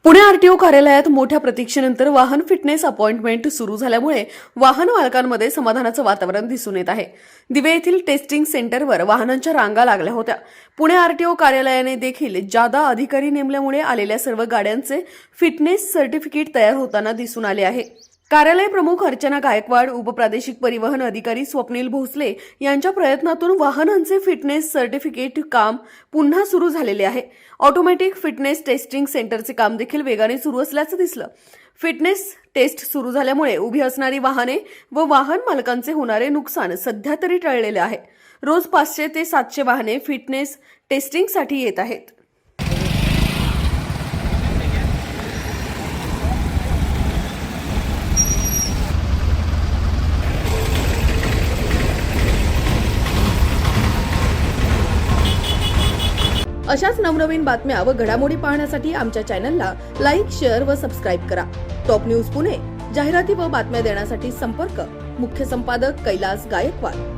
Pune RTO कार्यालयात मोठ्या प्रतीक्षेनंतर वाहन फिटनेस अपॉइंटमेंट सुरू झाल्यामुळे वाहन मालकांमध्ये समाधानाचं वातावरण दिसून येत आहे। दिवे येथील टेस्टिंग सेंटरवर वाहनांच्या रांगा लागल्या होत्या। पुणे आरटीओ कार्यालयाने देखील जादा अधिकारी नेमल्यामुळे आलेल्या सर्व गाड्यांचे फिटनेस सर्टिफिकेट तयार होताना दिसून आले आहे। कार्यालय प्रमुख अर्चना गायकवाड, उपप्रादेशिक परिवहन अधिकारी स्वप्नील भोसले यांच्या प्रयत्नातून वाहनांचे फिटनेस सर्टिफिकेट काम पुन्हा सुरू झालेले आहे। ऑटोमॅटिक फिटनेस टेस्टिंग सेंटरचे काम देखील वेगाने सुरू असल्याचं दिसलं। फिटनेस टेस्ट सुरू झाल्यामुळे उभी असणारी वाहने व वाहन मालकांचे होणारे नुकसान सध्या तरी टळलेले आहे। रोज 500 ते 700 वाहने फिटनेस टेस्टिंगसाठी येत आहेत। अशाच नवनवीन बातम्या व घडामोडी पाहण्यासाठी आमच्या चॅनलला लाईक, शेअर व सबस्क्राईब करा। टॉप न्यूज पुणे जाहिराती व बातम्या देण्यासाठी संपर्क मुख्य संपादक कैलास गायकवाड।